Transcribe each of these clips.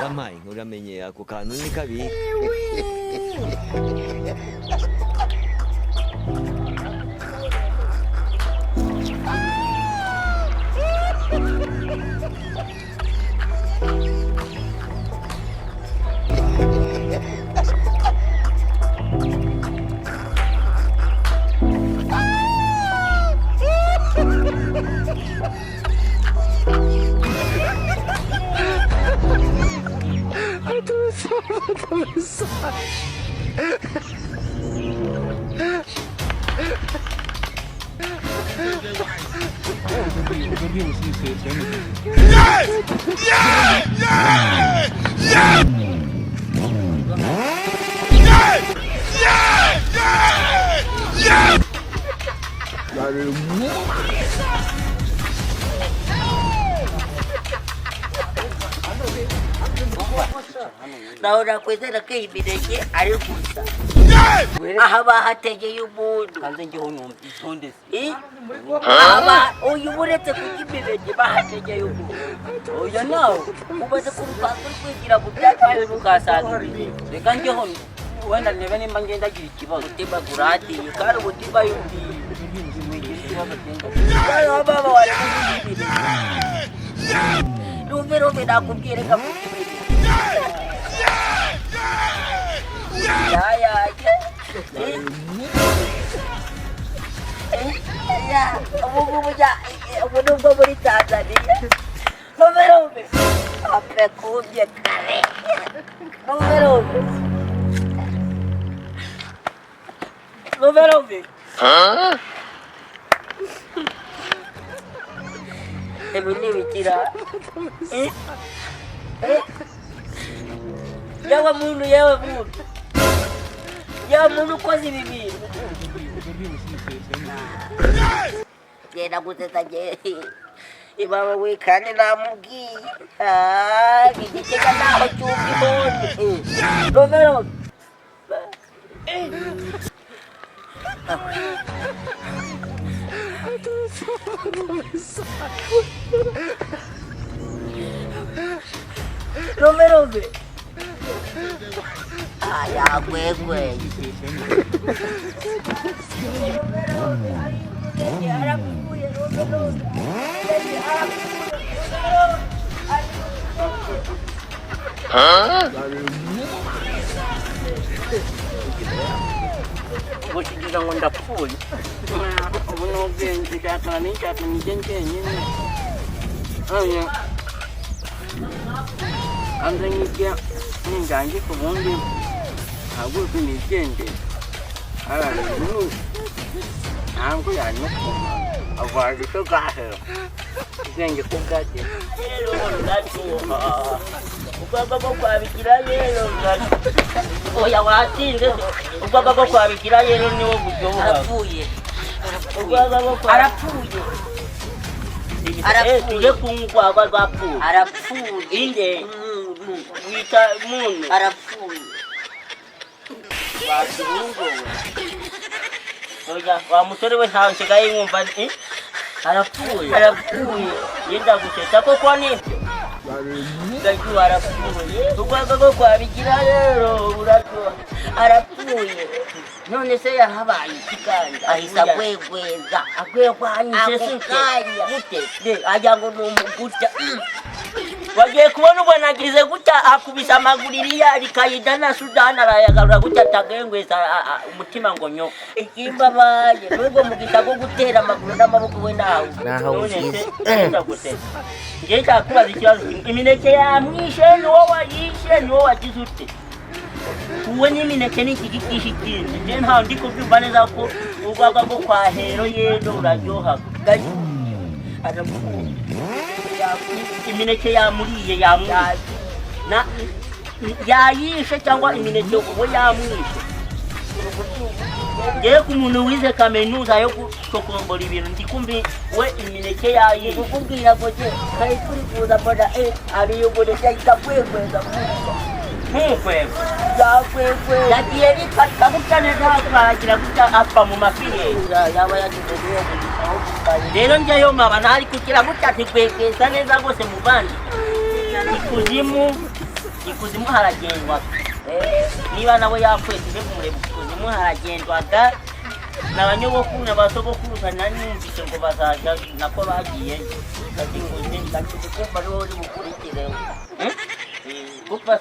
Wampaye uramenye ako kantu ni kabi. Naona kwezera ke ibireke ari gusa aha bahategeye umuntu kanze ngiho nyumva aba uyu buretse kugibireke bahategeye umuntu oya nawe ubaze kurupapuro kwigira gutaka ukasanga reka ngiho wenda nebe nimba ngenda gira ikibazo utima gurati kandi ubutima yundi baba wari kugibireke rumbe nakubwire kamugibireke ya ubu muri Tanzania numero apekubye kare numero ebuni bikira yawa muntu ya muntu ukoze ibi bintu genda guteta ibaba we kandi namubwiye igitega naho cyumva ibonye romero romero ya gwegwe kugira ngo ndapfuye ubu n'ubwenge cyakana n'icyakana njyenyine aya anze nk'ijya ninjyange ku bundi ntabwo uzi nigende ntabwo yanyukuma avaje icyo gahera ubwenge ko bwagera rero ndatuha ubwaba bwo kwabikira rero oya watinze ubwaba bwo kwabikira rero niwo buryo arapfuye ubwaba bwo arapfuye tuje kungwagwa rwapfuye arapfuye inde wita muntu arapfuye wakirugowe oya wa musore we ntawe nsigaye nkumva arapfuye yenda guteta ko kwa nibyo gaju arapfuye ubwaba bwo kwabigira rero uraryo arapfuye none se yahabaye ikiganda ahisa gwegweza agwekwanyise sinkanya gute ajya ngo numugutya wagiye kubona ubonagirize gutya akubisa amaguriri yari kayida na Sudani arayagarura gutya tagengweza umutima ngo nyo ikimbabaye nubwo mugita go gutera amaguru n'amaboko we nawe ngiye cyakubaza ikibazo imineke yamwishe ni wowe wayishe ni wowe wagize ute uwe n'imineke n'iki gikishi kindi nje ntaho ndi kubyumva neza ko ubwagwa bwo kwa hero yendo uraryoha gaji aramukuye imineke yamuriye na yayishe cyangwa imineke uwo yamwishe ngiye ku muntu wize kaminuza yo gusokombora ibintu ndikumbi we imineke yayishe ukubwira ngo je kari kuri kuza mbona ariyo ngo cyahita kwegweza nkukwego yakwegwe yagiye bifata gutane ntakaragira gutya apfa mu mafire yaba yagize rero njyeyo maba ntari kugira gutya ntikwegeza neza rwose mu bandi ikuzimu ikuzimu haragendwa niba nawe yapfuye tujye ikuzimu haragendwaga n'abanyogokuru n'abasogokuruza nanyumvise ngo bazaja nako bagiye kandi ngo ndakije kumva ariho uri bukurikireho kupa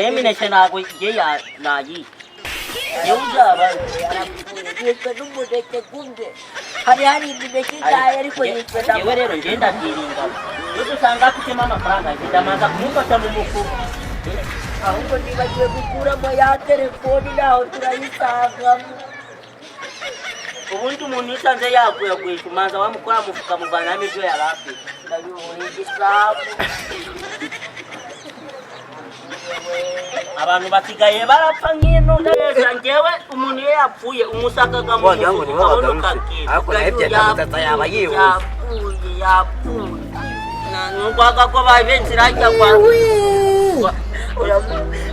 imineke ntabwo igiye nayi uzaba yitwa n'umuneke kumbe hari imineke igaye ariko yitwa yewe rero ngenda ndiringa iyo usanga afitemo amafaranga ndamaza kumufata mu mufuka ahubwo nibagiwe gukuramo ya telefoni naho turayisangamo ubundi umuntu yisanze yaguye umanza wamukora mufuka muvanamo ibyo yari afite ndabibura igisambu abantu basigaye barapfa nk'ino neza njyewe umuntu iyo yapfuye umusakaga mu mufuka abona ukakira yapfuye nubwaga ko babenshi rajya kwa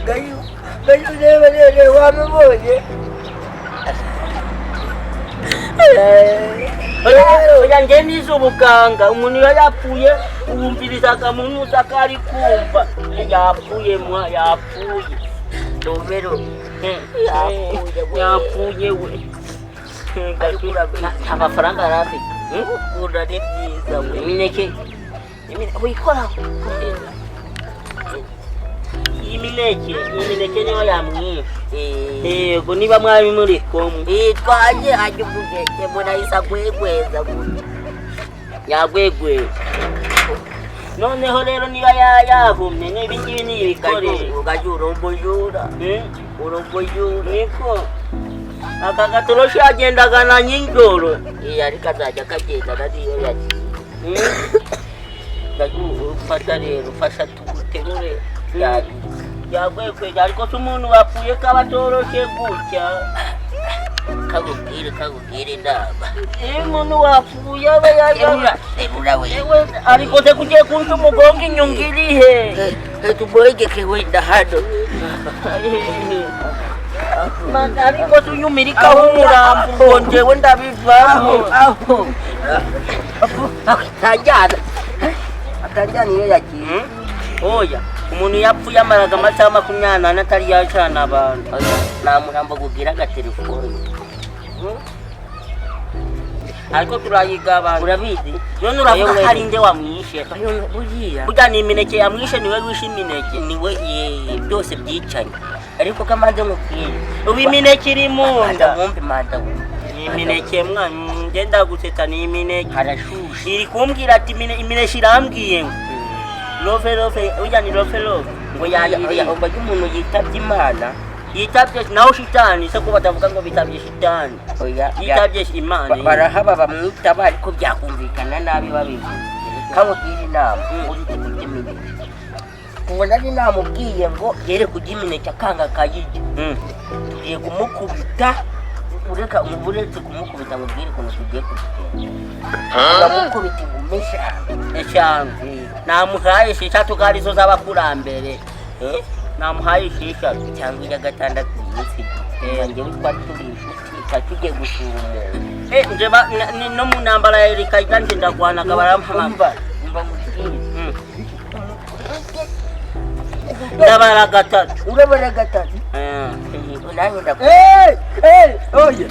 gayu reba wamubonye oya njye nize ubuganga umuntu iyo yapfuye uwumvirizaga mu ntuza ko ari kumva yapfuye Romero yapfuye we nta mafaranga yari afite ukunda ni byiza we imineke wikoraho iyi mineke niyo yamwiye yego niba mwari muri kumwe twaje hajya umuneke munahise agwegweza yagwegweza noneho rero niba yahumye n'ibingibi ni ibikoresho ugajya uromboyura niko aka gatoroshi yagendaga na nyinjoro ariko azajya kagendana niyo yagiye ufata rero ufasha tuguterure yagwegweje ariko se umuntu wapfuye kaba atoroshe gutya kakubwire inama iyo umuntu wapfuye aba terura we ariko se kugiye kunca umugongo inyungu iri he tumwegeke wenda hano ariko se uyumirikaho umurambo ngo njyewe ndabivamo atajyana iyo yagiye oya umuntu yapfuye amaraga amasaha 24 atari yacana abantu nta murambo kugira agatelefone ariko turayiga abantu urabizi none uravuga hari nde wamwishe burya ni imineke yamwishe niwe wishe imineke niwe byose byicanye ariko kamanze nkubwire ubu imineke iri mu nda manda ni imineke mwana ngenda gusetsa ni imineke harashushe iri kumbwira ati imineke irambwiye ngo love ujya ni love ngo yayiriya ubwo umuntu yitabye Imana yitabye naho shitani se ko batavuga ngo bitabye shitani yitabye Imana barahaba bamwitaba ariko byakumvikana nabi babivuze kamubwira inama urite kujya imineke ngo nari namubwiye ngo yere kujya imineke akanga kayijya tugiye kumukubita uretse kumukubita ngo ubwire ukuntu tugiye kugenda uramukubita ingume eshanu namuhaye esheshatu kandi zo z'abakurambere namuhaye esheshatu cyangwa iya gatandatu yisi njyewe twari turi inshuti tugiye gusura umuntu nje no mu ntambara ya Erika kandi ndagwanaga barampamva ndabara gatatu urabara gatatu nanjye ndakora oye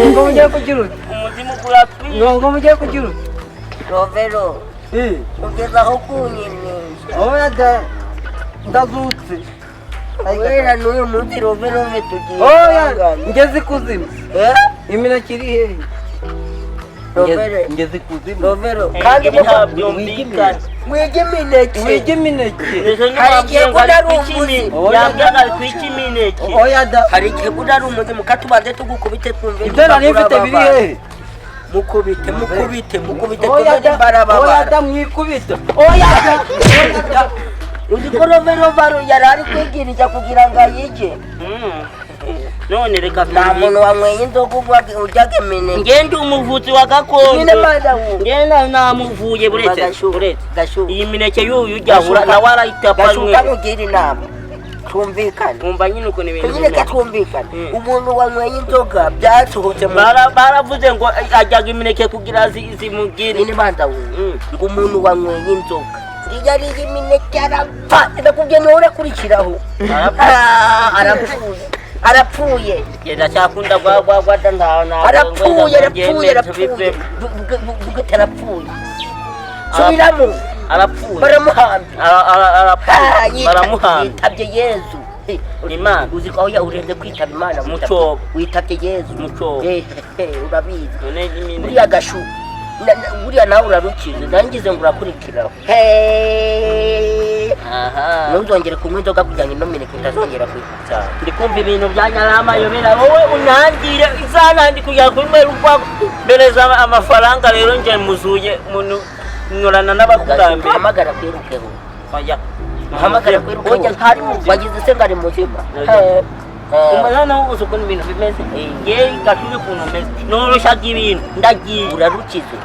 ngo mujye kugira umuzimu kuratwi ngo mujye kugira Rovero ugeza aho kunyinisha oya ndazutse wera n'uyu munsi Rovero tugiye oya ngeze ikuzimu imineke iri hehe ngeze ikuzimu Rovero kandi byumvikana wige imineke hari igihe kudari umuzi yambyaga kwiki imineke hari igihe kudari umuzi mukatubanze tugukubite twumve ibyo nari mfite biri hehe mukubite tumeze imbarabara oya mwikubite oya uzi ko Rovero yari ari kwigirija kugira ngo ayige none reka nta muntu wanyweye inzoga ujyaga imineke ngende umuvuzi wa gakondo ngenda namuvuye buretse iyi mineke y'uyu ujyahura nawe arayitapa gashuka nugira inama twumvikane umva nyine uko ibintu nyine twumvikane umuntu wanyweye inzoga byasohotse baravuze ngo ajyaga imineke kugira zimugire nyine banza ngo umuntu wanyweye inzoga yari imineke arapfa ndakubye niwe urakurikiraho arapfuye genda cyakunda gwagwada ntaho arapfuye subiramo arapfuye baramuhambye yitabye Yezu Imana uzi ko aho urenze kwitaba Imana mucobo witabye Yezu mucobo urabizi none nyine uriya gashu uriya nawe urarukize nangize ngo urakurikiraho ntuzongere kunywa inzoga kugira ngo ino mineke utazongera kwitsa ndi kumva ibintu bya nyaramayobera wowe unangire izanandi kugira ngo umwe rugwa mbereza amafaranga rero nje muzuye muntu nyorana n'abakurambere hamagara kwirukeho oya hamagara kwirukeho ntari wagize se ngari muzima umwana uzi ukuntu ibintu bimeze ngewe gashuye ukuntu meze noroshyaga ibintu ndagiye urarukize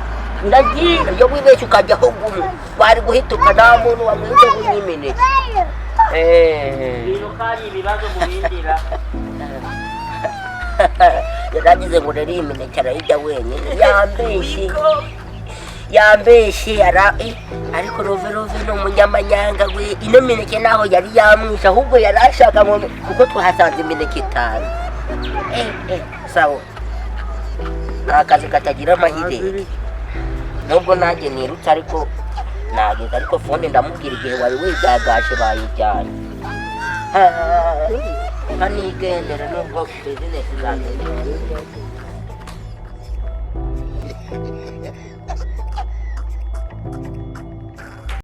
ndagiye iyo wibeshye ukajyaho gumu bari guhituka nta muntu wamwize w'imineke ibintu kari ibibazo mubindira yaragize ngo rero iyi mineke arayirya wenyine yambeshye ariko rove ni umunyamanyanga we ino mineke naho yari yamwishe ahubwo yari ashaka ngo kuko twahasanze imineke 5 sawa akazi katagira amahirwe nubwo nanjye nirutse ariko nageze ariko fone ndamubwira igihe wari wigagaje bayijyanye nkanigendera nubwo bizinesi zanjye